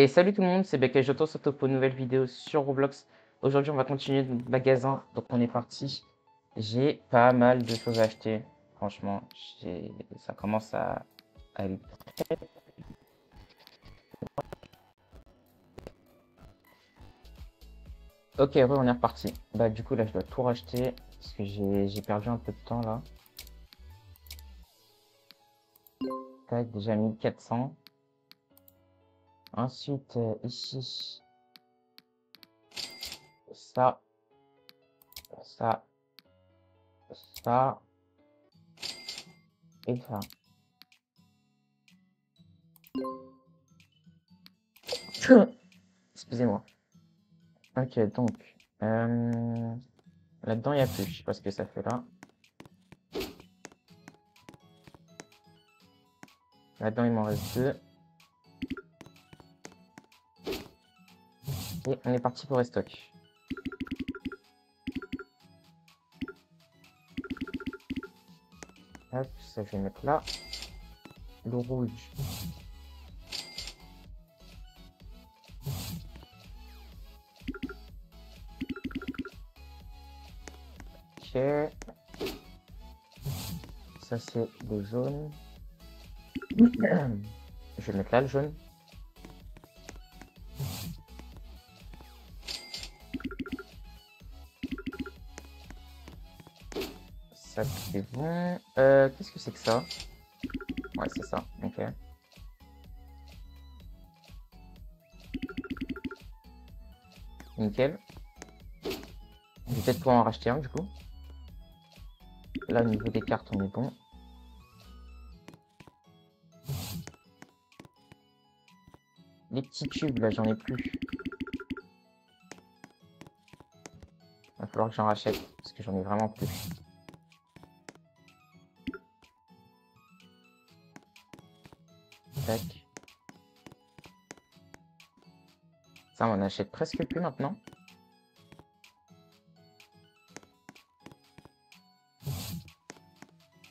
Et salut tout le monde, c'est Becca Joto Soto pour une nouvelle vidéo sur Roblox. Aujourd'hui, on va continuer notre magasin, donc on est parti. J'ai pas mal de choses à acheter, franchement, ça commence à aller. Ok, ouais, on est reparti. Bah du coup là, je dois tout racheter, parce que j'ai perdu un peu de temps là. Tac, déjà 1400. Ensuite, ici, ça, ça, ça, et ça. Excusez-moi. Ok, donc, là-dedans, il n'y a plus. Je sais pas ce que ça fait là. Là-dedans, il m'en reste deux. Et on est parti pour restock. Hop, ça, je vais mettre là. Le rouge. Ok. Ça, c'est le jaune. Je vais mettre là le jaune. Ça, c'est bon. Qu'est-ce que c'est que ça? Ouais, c'est ça. Ok. Nickel. Je vais peut-être pouvoir en racheter un du coup. Là, au niveau des cartes, on est bon. Les petits tubes, là, j'en ai plus. Va falloir que j'en rachète, parce que j'en ai vraiment plus. Tac. Ça, on en achète presque plus maintenant.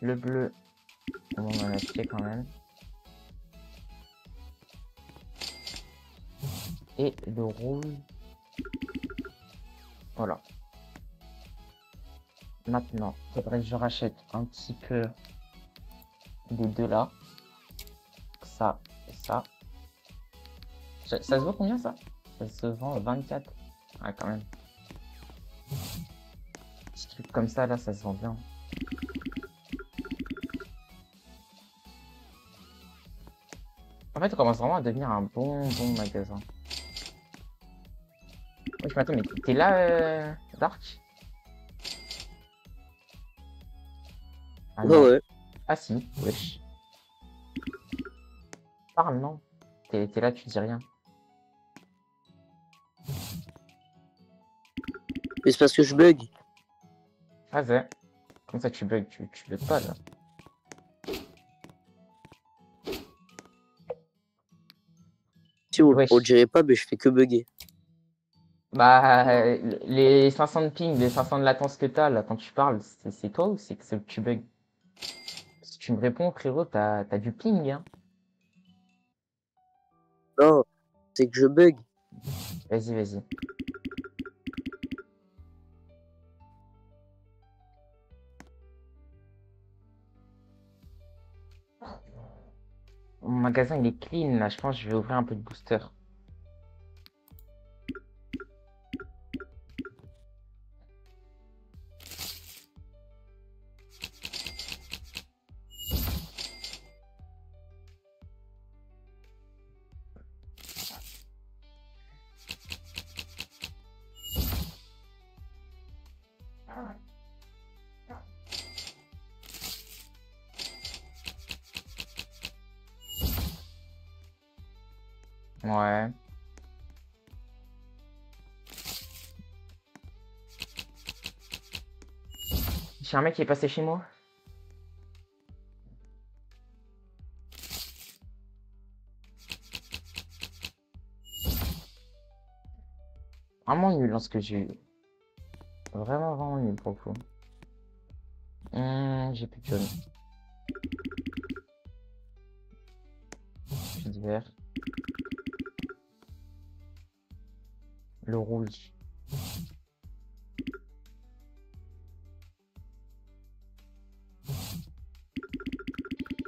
Le bleu, on va en acheter quand même. Et le rouge. Voilà. Maintenant, il faudrait que je rachète un petit peu des deux là. Ça et ça. Ça se vaut combien ça? Ça se vend 24. Ouais, quand même. Petit truc comme ça là, ça se vend bien. En fait, on commence vraiment à devenir un bon magasin. Wesh, mais attends, mais t'es là, Dark? Ah Ouais, non. ouais. Ah si, wesh. Parle, non. T'es là, tu dis rien. Mais c'est parce que je bug. Ah ouais. Comme ça, tu bugs, tu bugs pas là. Si on Wesh. dirait pas, mais je fais que bugger. Bah, les 500 de ping, les 500 de latence que t'as là quand tu parles, c'est toi ou c'est que tu bugs? Si tu me réponds, frérot, t'as du ping, hein. Non, c'est que je bug. Vas-y, vas-y. Mon magasin, il est clean là. Je pense que je vais ouvrir un peu de booster. Ouais. J'ai un mec qui est passé chez moi. Vraiment nul hein, ce que j'ai eu. Vraiment nul pour le coup. J'ai plus de jaune. Plus de vert. le rouge.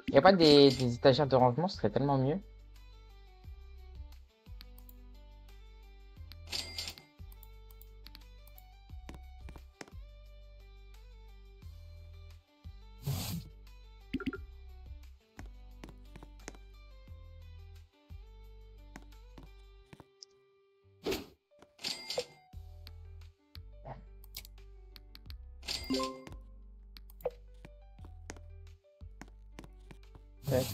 Il n'y a pas des étagères de rangement, ce serait tellement mieux. Ouais.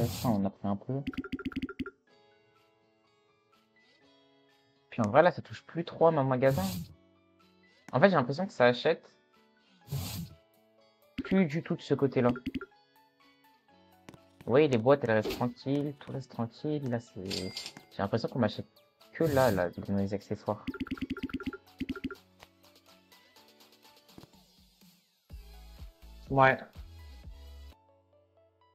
Ça, on a pris un peu. Puis en vrai, là, ça touche plus trop à mon magasin. En fait, j'ai l'impression que ça achète plus du tout de ce côté-là. Vous voyez, les boîtes, elles restent tranquilles, tout reste tranquille. Là, c'est... J'ai l'impression qu'on m'achète que là, dans les accessoires. Ouais.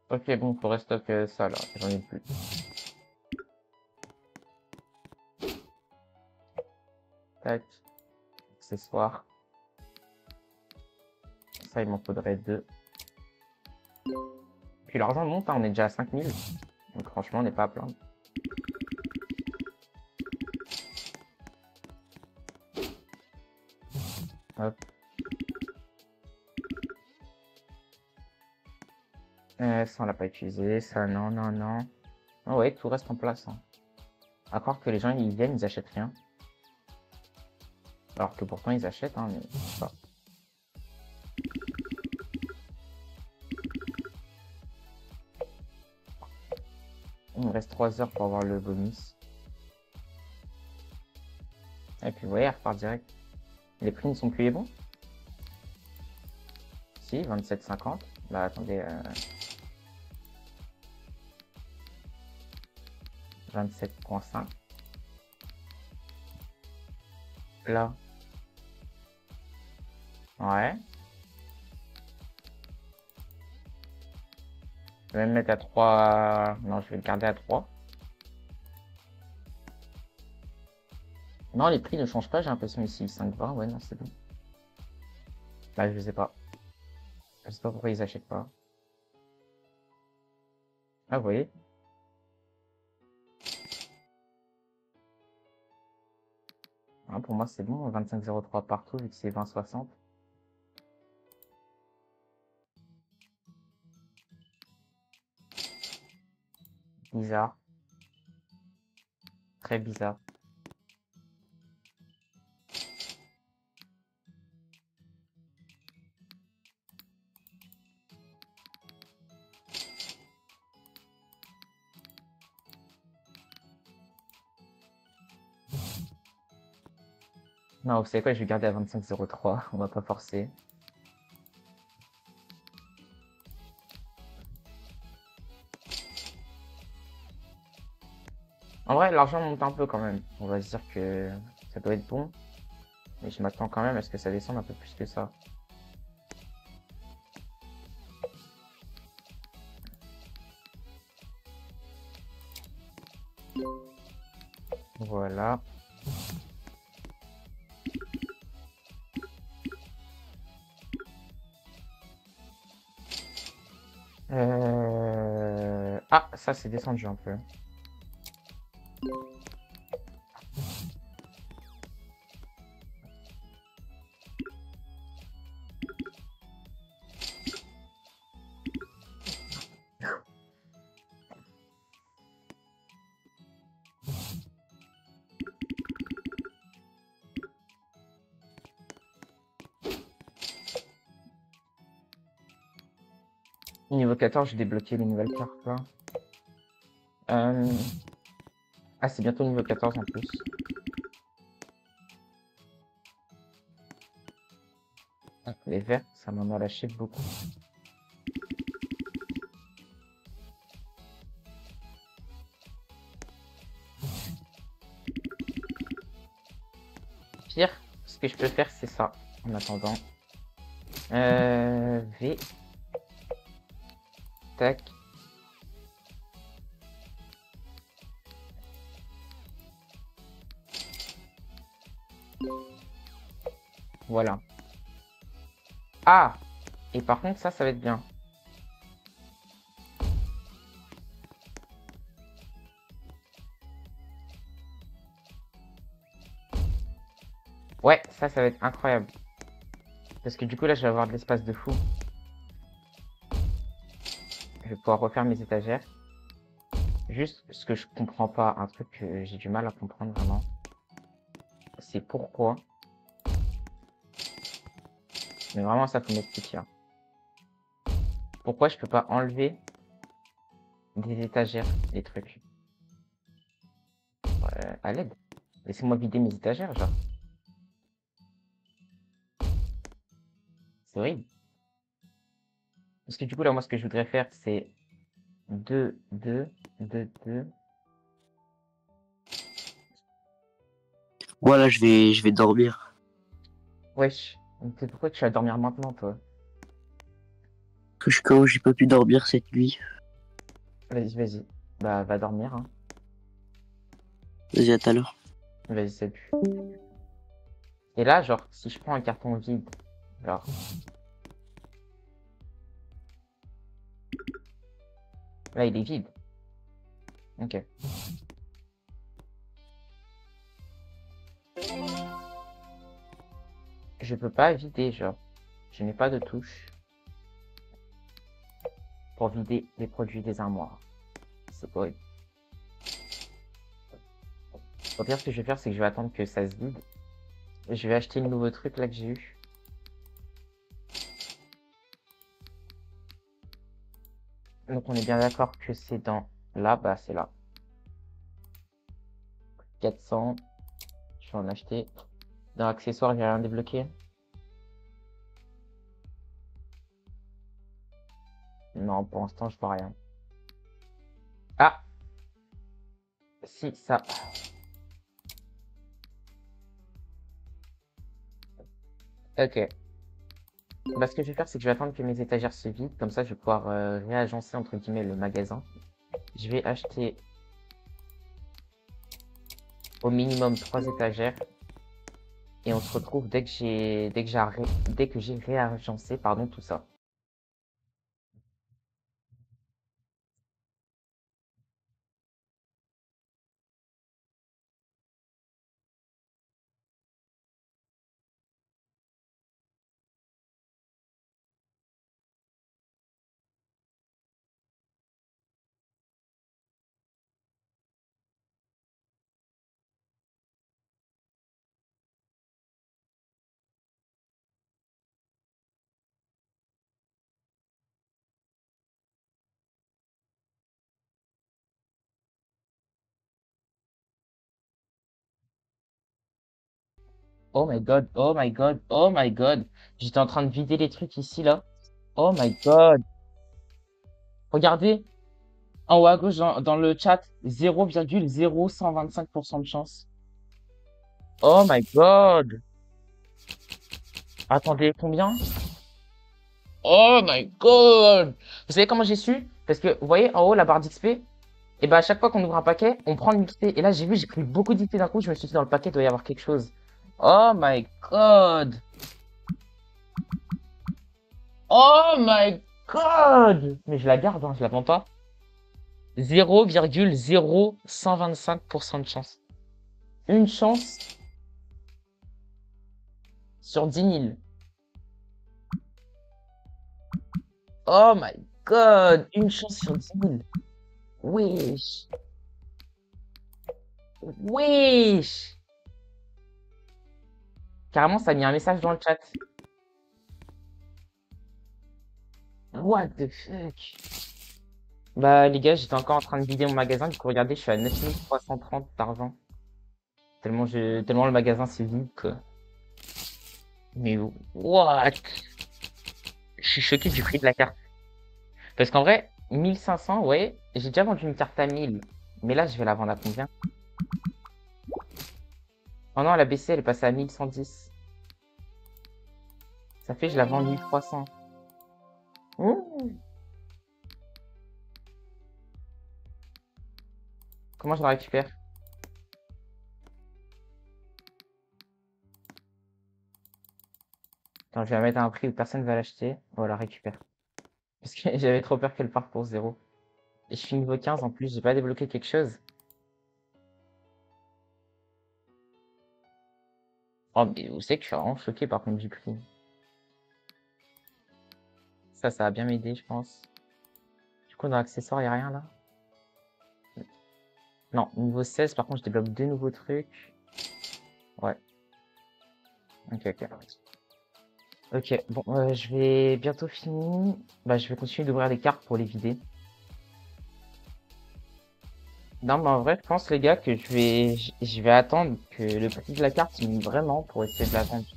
Ok, bon, faut restocker ça, là. J'en ai plus. Tac. Accessoires. Ça, il m'en faudrait 2. Puis l'argent monte, hein, on est déjà à 5000. Donc franchement, on n'est pas à plaindre. Hop. Ça, on l'a pas utilisé. Ça, non, non, non. Ah ouais, tout reste en place. Hein. À croire que les gens, ils viennent, ils achètent rien. Alors que pourtant, ils achètent, hein, mais je sais pas. Il me reste 3 heures pour avoir le bonus. Et puis, vous voyez, elle repart direct. Les prix ne sont plus les bons. Si, 27,50. Bah, attendez. 27,5. Là. Ouais. Je vais même mettre à 3. Non, je vais le garder à 3. Non, les prix ne changent pas, j'ai l'impression ici. 5,20, ouais, non, c'est bon. Bah, je sais pas. Je sais pas pourquoi ils achètent pas. Ah, vous voyez. Ah, pour moi, c'est bon. 25,03 partout, vu que c'est 20,60. Bizarre. Très bizarre. Non, vous savez quoi, je vais garder à 25,03. On va pas forcer. En vrai, l'argent monte un peu quand même. On va se dire que ça doit être bon. Mais je m'attends quand même à ce que ça descende un peu plus que ça. Voilà. Ah, ça c'est descendu un peu. Niveau 14, j'ai débloqué les nouvelles cartes là. Ah, c'est bientôt niveau 14 en plus. Ah, les verts, ça m'en a lâché beaucoup. Pire, ce que je peux faire, c'est ça. En attendant. V. Tac. Voilà. Ah! Et par contre, ça va être bien. Ouais, ça va être incroyable. Parce que du coup, là, je vais avoir de l'espace de fou. Je vais pouvoir refaire mes étagères. Juste, ce que je comprends pas, un truc que j'ai du mal à comprendre vraiment, c'est pourquoi. Mais vraiment, ça faut m'expliquer. Pourquoi je peux pas enlever des étagères, des trucs. À l'aide. Laissez-moi vider mes étagères, genre. C'est horrible. Parce que du coup, là, moi, ce que je voudrais faire, c'est 2, 2, 2, 2. Voilà, je vais dormir. Wesh. C'est pourquoi tu vas dormir maintenant, toi? Parce que j'ai pas pu dormir cette nuit. Vas-y, vas-y. Bah, va dormir, hein. Vas-y, à tout à l'heure. Vas-y, salut. Et là, genre, si je prends un carton vide, genre... Là, il est vide. Ok. Je peux pas vider, genre. Je n'ai pas de touche pour vider les produits des armoires. C'est horrible. Au pire, ce que je vais faire, c'est que je vais attendre que ça se vide. Je vais acheter le nouveau truc là que j'ai eu. Donc on est bien d'accord que c'est dans là, bah c'est là. 400. Je vais en acheter. Dans accessoires, j'ai rien débloqué. Non, pour l'instant, je vois rien. Ah! Si, ça. Ok. Bah, ce que je vais faire, c'est que je vais attendre que mes étagères se vident. Comme ça, je vais pouvoir réagencer, entre guillemets, le magasin. Je vais acheter au minimum 3 étagères. Et on se retrouve dès que j'ai réagencé, pardon, tout ça. Oh my god, oh my god, oh my god. J'étais en train de vider les trucs ici, là. Oh my god. Regardez, en haut à gauche dans le chat, 0,0125% de chance. Oh my god. Attendez, combien? Oh my god. Vous savez comment j'ai su? Parce que, vous voyez, en haut, la barre d'XP, et bah à chaque fois qu'on ouvre un paquet, on prend une XP. Et là, j'ai vu, j'ai pris beaucoup d'XP d'un coup. Je me suis dit, dans le paquet, il doit y avoir quelque chose. Oh my god. Oh my god. Mais je la garde, hein, je la vends pas. 0,0125% de chance. Une chance sur 10 000. Oh my god. Une chance sur 10 000. Wesh. Wesh. Carrément, ça a mis un message dans le chat. What the fuck? Bah les gars, j'étais encore en train de vider mon magasin. Du coup, regardez, je suis à 9330 d'argent. Tellement le magasin c'est vide, quoi. Mais what? Je suis choqué du prix de la carte. Parce qu'en vrai, 1500, ouais, j'ai déjà vendu une carte à 1000. Mais là, je vais la vendre à combien? Oh non, la baissée, elle est passée à 1110. Ça fait, je la vends 1300. Ouh. Comment je la récupère? Attends, je vais la mettre à un prix où personne va l'acheter. Voilà, récupère. Parce que j'avais trop peur qu'elle parte pour 0. Et je suis niveau 15 en plus, j'ai pas débloqué quelque chose. Oh, mais vous savez que je suis vraiment choqué par contre du prix. Ça va bien m'aider, je pense. Du coup, dans l'accessoire, y a rien là? Non, niveau 16, par contre, je débloque 2 nouveaux trucs. Ouais. Ok, ok. Ok, bon, je vais bientôt finir. Bah, je vais continuer d'ouvrir les cartes pour les vider. Non, mais en vrai, je pense, les gars, que je vais attendre que le prix de la carte il monte vraiment pour essayer de la vendre.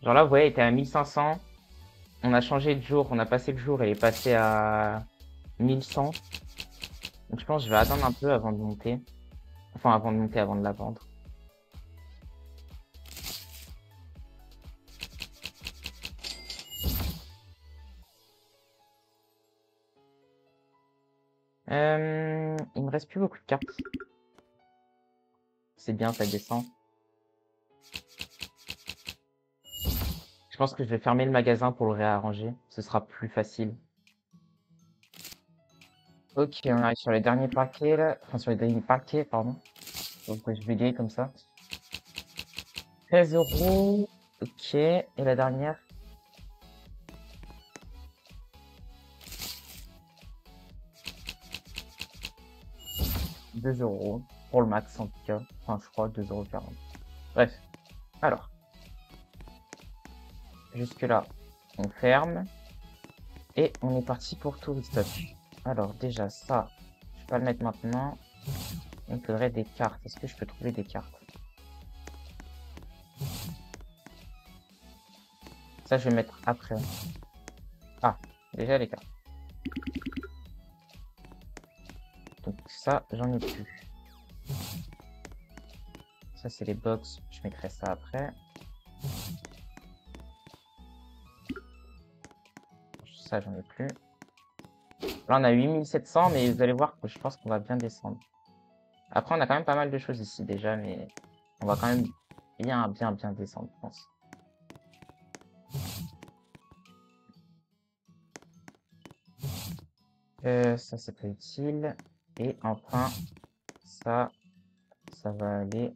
Genre là, vous voyez, elle était à 1500. On a changé de jour, on a passé le jour, elle est passée à 1100. Donc je pense que je vais attendre un peu avant de monter. Enfin, avant de monter, avant de la vendre. Il me reste plus beaucoup de cartes. C'est bien, ça descend. Je pense que je vais fermer le magasin pour le réarranger. Ce sera plus facile. Ok, on arrive sur les derniers paquets là. Enfin, sur les derniers paquets, pardon. Donc, je vais gagner comme ça. 13 euros. Ok. Et la dernière? 2 euros. Pour le max, en tout cas. Enfin, je crois 2,40 €. Bref. Alors. Jusque là, on ferme. Et on est parti pour tout restock. Alors, déjà, ça, je vais pas le mettre maintenant. Il me faudrait des cartes. Est-ce que je peux trouver des cartes? Ça, je vais mettre après. Ah, déjà les cartes. Donc ça, j'en ai plus. Ça, c'est les box. Je mettrai ça après. Ça, j'en ai plus. Là, on a 8700, mais vous allez voir que je pense qu'on va bien descendre. Après, on a quand même pas mal de choses ici déjà, mais on va quand même bien descendre, je pense. Ça, c'est pas utile. Et enfin, ça va aller.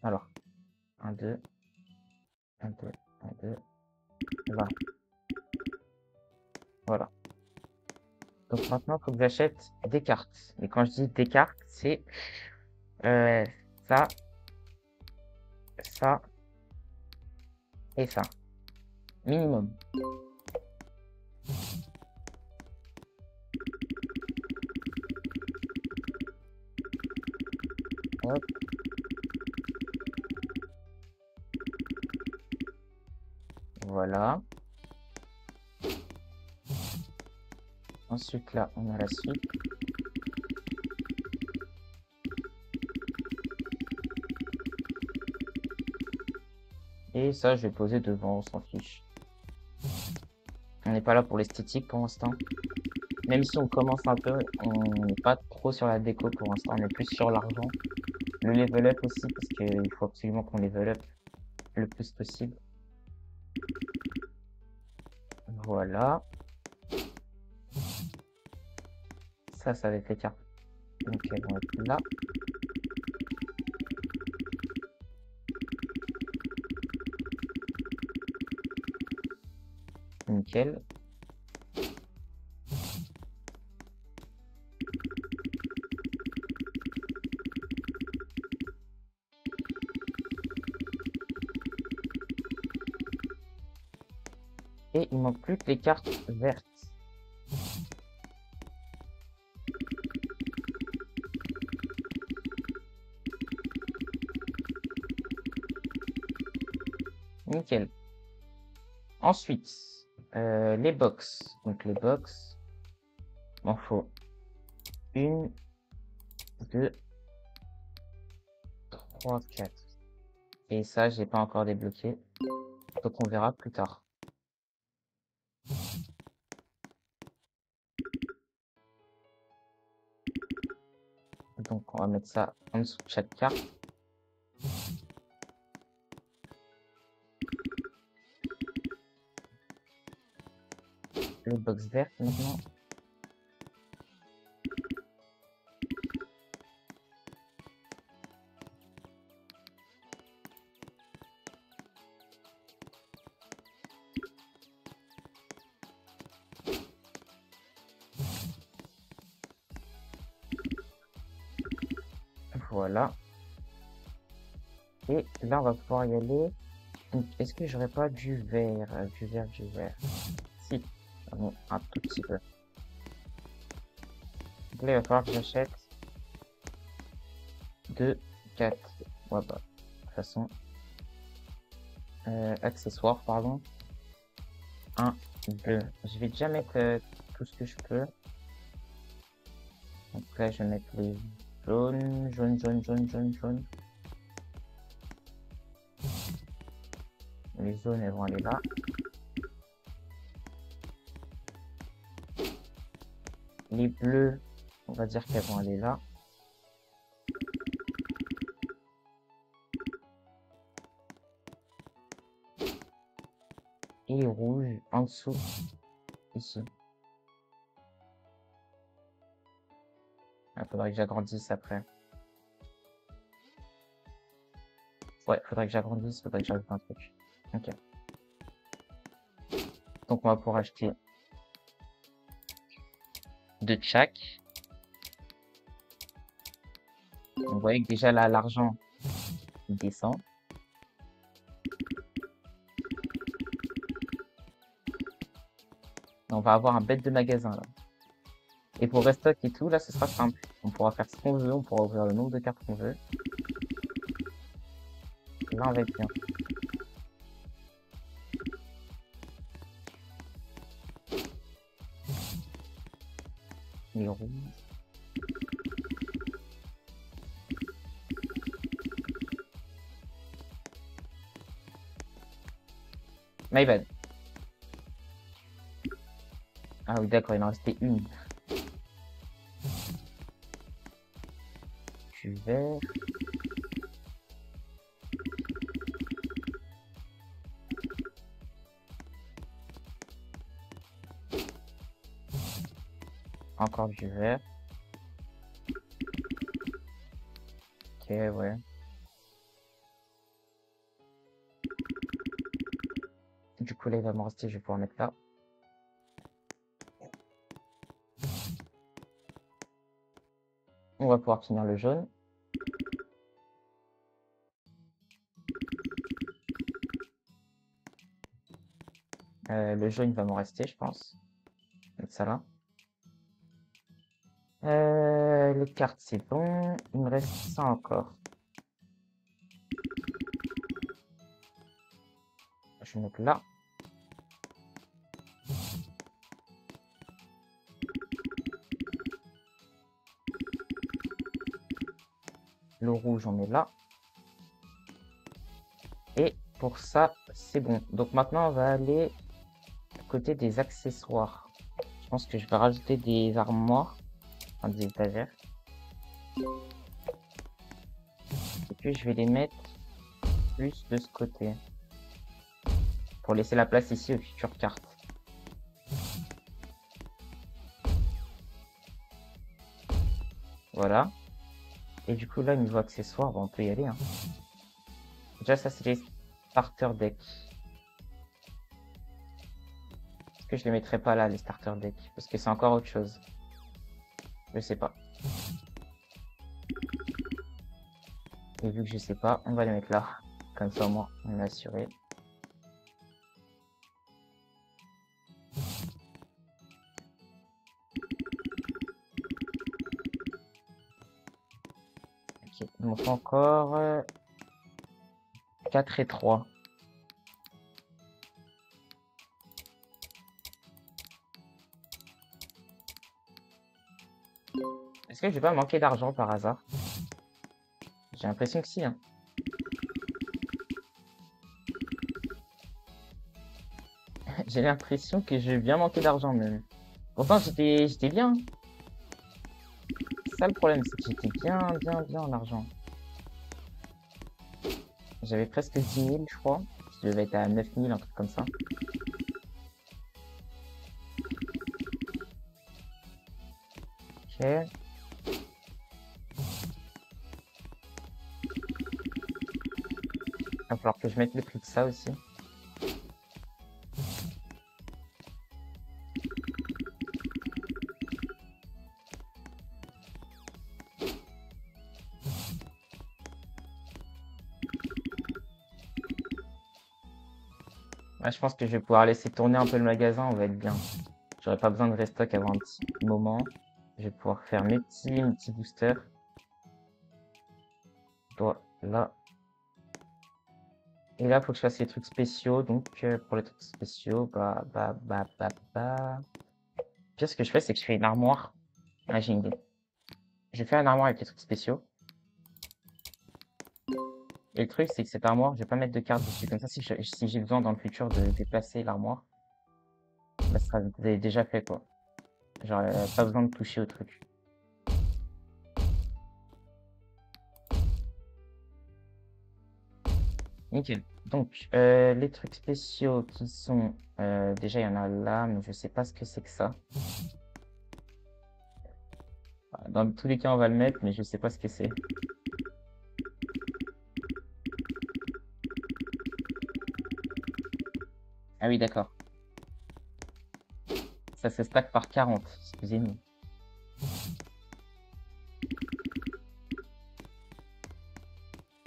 Alors, 1, 2, 1, 2, 1, 2, 20. Voilà. Donc maintenant, il faut que j'achète des cartes. Et quand je dis des cartes, c'est euh, ça, ça et ça. Minimum. Hop. Voilà. Ensuite, là, on a la suite. Et ça, je vais poser devant, on s'en fiche. On n'est pas là pour l'esthétique pour l'instant. Même si on commence un peu, on n'est pas trop sur la déco pour l'instant, on est plus sur l'argent. Le level up aussi, parce qu'il faut absolument qu'on level up le plus possible. Voilà. Ça va être les cartes. Donc elles vont être là. Nickel. Et il manque plus que les cartes vertes. Nickel. Ensuite, les box. Donc les box, il m'en faut 1, 2, 3, 4. Et ça, j'ai pas encore débloqué. Donc on verra plus tard. Donc on va mettre ça en dessous de chaque carte. Le box vert maintenant. Voilà. Et là, on va pouvoir y aller. Est-ce que j'aurais pas du vert? Du vert, du vert. Si. Bon, un tout petit peu. Donc là, il va falloir que j'achète 2, 4. Ouais, bah, de toute façon. Accessoires, pardon. 1, 2. Je vais déjà mettre tout ce que je peux. Donc là, je vais mettre les jaunes, jaune, jaune, jaune, jaune, jaune. Les jaunes, elles vont aller là. Les bleus, on va dire qu'elles vont aller là. Et les rouges en dessous, ici. Il faudrait que j'agrandisse après. Ouais, faudrait que j'agrandisse, faudrait que j'ajoute un truc. Ok. Donc on va pouvoir acheter 2 de chaque. Donc, vous voyez que déjà là, l'argent descend. On va avoir un bête de magasin là. Et pour restock et tout, là, ce sera simple. On pourra faire ce qu'on veut, on pourra ouvrir le nombre de cartes qu'on veut. Là, on va être bien. Les rouges. My bad. Ah oui, d'accord, il en restait une. Du vert. Encore du vert. Ok, ouais. Du coup, là, il va me rester, je vais pouvoir mettre là. On va pouvoir finir le jaune. Le jaune va me rester, je pense. Mettre ça là. Les cartes, c'est bon. Il me reste ça encore. Je vais mettre là. Le rouge, on met là. Et pour ça, c'est bon. Donc maintenant, on va aller côté des accessoires. Je pense que je vais rajouter des armoires, enfin des étagères. Et puis je vais les mettre plus de ce côté. Pour laisser la place ici aux futures cartes. Voilà. Et du coup là, niveau accessoires, on peut y aller. Hein. Déjà ça, c'est les starter deck. Est-ce que je les mettrai pas là, les starter deck? Parce que c'est encore autre chose. Je sais pas. Et vu que je sais pas, on va les mettre là. Comme ça, au moins, on est assuré. Ok, il manque encore 4 et 3. Est-ce que je vais pas manquer d'argent par hasard? J'ai l'impression que si. Hein. J'ai l'impression que je vais bien manquer d'argent même. Pourtant j'étais bien. C'est ça le problème, c'est que j'étais bien en argent. J'avais presque 10 000 je crois. Je devais être à 9 000, un truc comme ça. Ok. Il va falloir que je mette le prix de ça aussi. Ouais, je pense que je vais pouvoir laisser tourner un peu le magasin, on va être bien. J'aurai pas besoin de restock avant un petit moment. Je vais pouvoir faire mes petits boosters. Voilà. Et là, faut que je fasse les trucs spéciaux. Donc, pour les trucs spéciaux, Puis, ce que je fais, c'est que je fais une armoire. Ah, j'ai une idée. Je fais une armoire avec les trucs spéciaux. Et le truc, c'est que cette armoire, je vais pas mettre de carte dessus. Comme ça, si j'ai besoin dans le futur de déplacer l'armoire, bah, ça sera déjà fait, quoi. Genre, pas besoin de toucher au truc. Nickel. Donc, les trucs spéciaux qui sont... déjà, il y en a là, mais je sais pas ce que c'est que ça. Dans tous les cas, on va le mettre, mais je sais pas ce que c'est. Ah oui, d'accord. Ça se stack par 40, excusez-nous.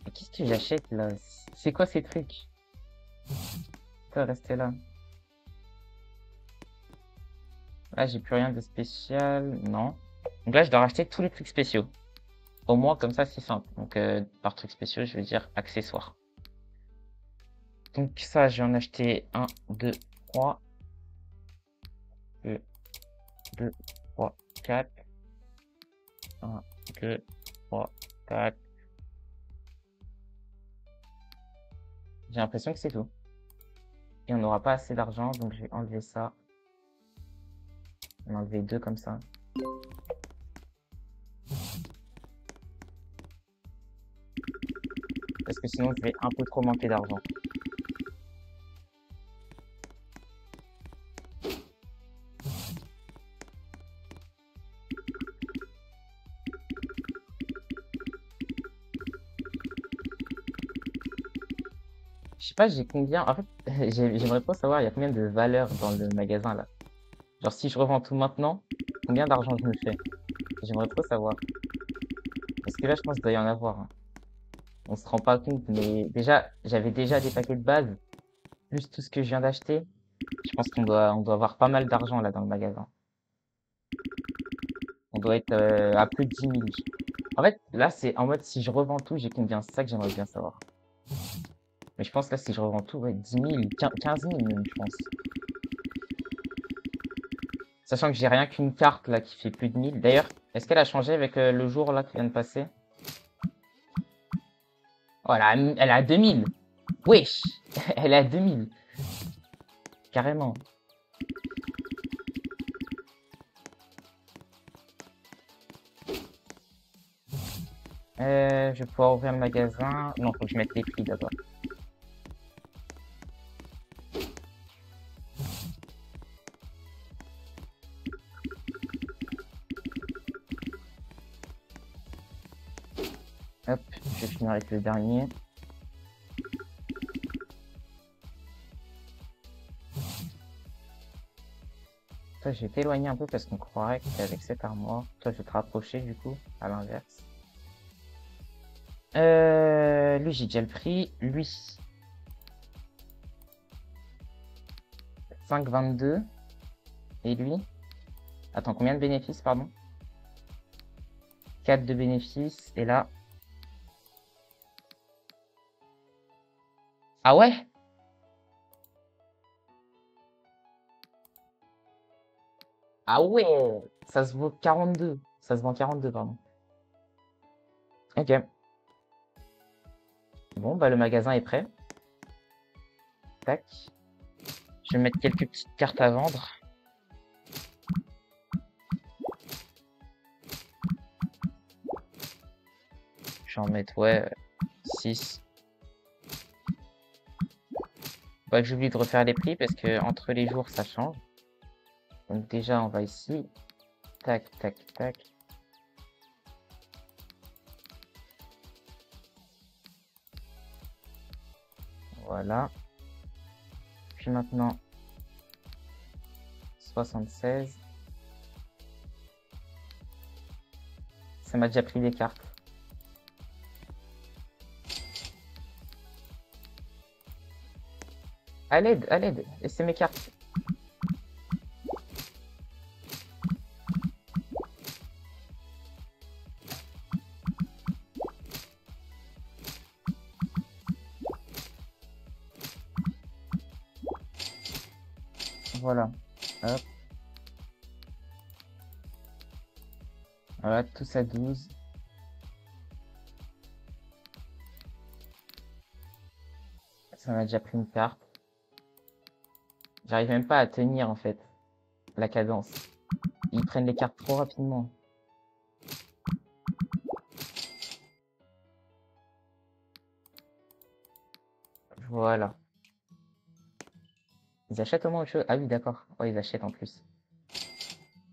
Mais qu'est-ce que j'achète là? C'est quoi ces trucs? Putain, restez là. Là, j'ai plus rien de spécial. Non. Donc là, je dois racheter tous les trucs spéciaux. Au moins, comme ça, c'est simple. Donc, par trucs spéciaux, je veux dire accessoires. Donc ça, je vais en acheter 1, 2, 3. 2, 3, 4. 1, 2, 3, 4. J'ai l'impression que c'est tout. Et on n'aura pas assez d'argent, donc je vais enlever ça. On va enlever 2 comme ça. Parce que sinon, je vais un peu trop manquer d'argent. Je sais pas, j'ai combien... En fait, j'aimerais pas savoir, il y a combien de valeurs dans le magasin, là. Genre, si je revends tout maintenant, combien d'argent je me fais? J'aimerais trop savoir. Parce que là, je pense qu'il doit y en avoir, hein. On se rend pas compte, mais déjà, j'avais déjà des paquets de base, plus tout ce que je viens d'acheter. Je pense on doit avoir pas mal d'argent, là, dans le magasin. On doit être à plus de 10 000. En fait, là, c'est en mode, si je revends tout, j'ai combien? C'est ça que j'aimerais bien savoir. Mais je pense, là, si je revends tout, ouais, 10 000, 15 000 même, je pense. Sachant que j'ai rien qu'une carte, là, qui fait plus de 1000. D'ailleurs, est-ce qu'elle a changé avec le jour, là, qui vient de passer? Oh, elle a 2000. Wesh. Elle est à 2000. Carrément. Je vais pouvoir ouvrir le magasin. Non, faut que je mette les prix d'abord. Hop, je vais finir avec le dernier. Toi, je vais t'éloigner un peu parce qu'on croirait qu'avec cette armoire... Toi, je vais te rapprocher, du coup, à l'inverse. Lui, j'ai déjà le prix. Lui. 5,22. Et lui. Attends, combien de bénéfices, pardon? 4 de bénéfices. Et là... Ah ouais? Ah ouais! Ça se vaut 42. Ça se vend 42, pardon. Ok. Bon, bah le magasin est prêt. Tac. Je vais mettre quelques petites cartes à vendre. Je vais en mettre, ouais, 6. Bah, j'oublie de refaire les prix parce que entre les jours, ça change. Donc déjà, on va ici. Tac, tac, tac. Voilà. Puis maintenant, 76. Ça m'a déjà pris des cartes. À l'aide, à l'aide. Et c'est mes cartes. Voilà. Hop. Voilà, tous à 12. Ça m'a déjà pris une carte. J'arrive même pas à tenir en fait la cadence. Ils prennent les cartes trop rapidement. Voilà. Ils achètent au moins autre chose. Ah oui, d'accord. Ouais, ils achètent en plus.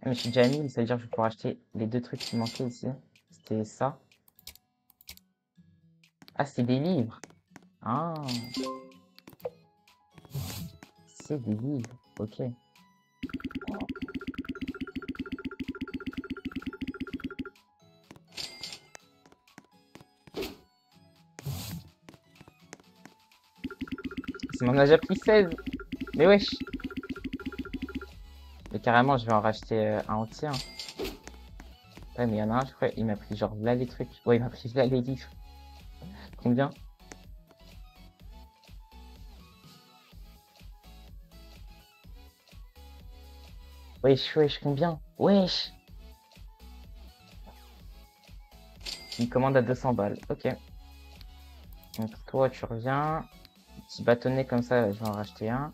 Ah, mais je suis déjà à 1000, ça veut dire que je vais pouvoir acheter les 2 trucs qui manquaient ici. C'était ça. Ah, c'est des livres. Ah, c'est des livres. Ok. Ça m'en a déjà pris 16. Mais wesh. Mais carrément, je vais en racheter un entier. Hein. Ouais, mais il y en a un, je crois, il m'a pris genre là les trucs. Ouais, il m'a pris là les livres. Combien? Wesh, wesh, combien? Wesh! Une commande à 200 balles. Ok. Donc toi, tu reviens. Petit bâtonnet comme ça, je vais en racheter un.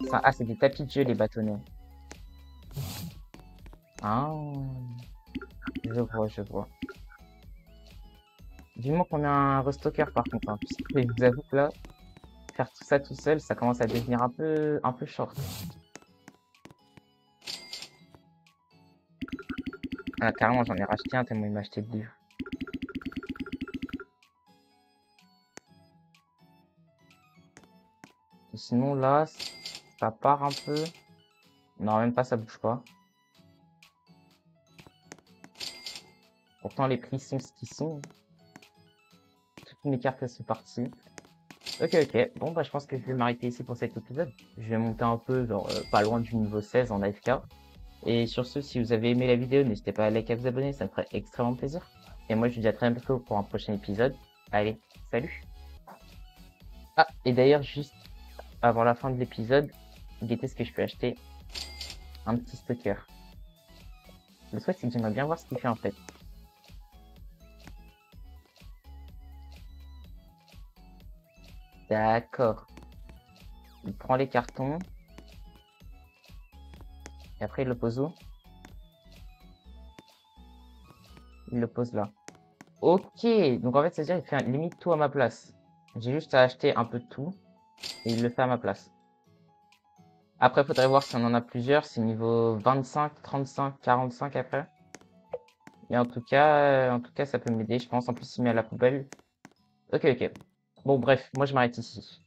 Ça, ah, c'est des tapis de jeu, les bâtonnets. Ah, je vois, je vois. Vivement qu'on a un restocker par contre. Hein, puisque je vous avoue que là, faire tout ça tout seul, ça commence à devenir un peu short. Ah, carrément, j'en ai racheté un tellement il m'a acheté le livre. Et sinon, là, ça part un peu. Non, même pas, ça bouge pas. Pourtant, les prix sont ce qu'ils sont. Toutes mes cartes, elles sont parties. Ok, ok. Bon, bah, je pense que je vais m'arrêter ici pour cet épisode. Je vais monter un peu, genre, pas loin du niveau 16 en AFK. Et sur ce, si vous avez aimé la vidéo, n'hésitez pas à liker et à vous abonner, ça me ferait extrêmement plaisir. Et moi, je vous dis à très bientôt pour un prochain épisode. Allez, salut! Ah, et d'ailleurs, juste avant la fin de l'épisode, guettez ce que je peux acheter. Un petit stalker. Le souhait, c'est que j'aimerais bien voir ce qu'il fait en fait. D'accord. Il prend les cartons. Et après, il le pose où? Il le pose là. Ok, donc en fait, c'est-à-dire qu'il fait limite tout à ma place. J'ai juste à acheter un peu de tout. Et il le fait à ma place. Après, faudrait voir si on en a plusieurs. C'est niveau 25, 35, 45 après. Mais en tout cas, ça peut m'aider, je pense. En plus, il met à la poubelle. Ok, ok. Bon, bref, moi, je m'arrête ici.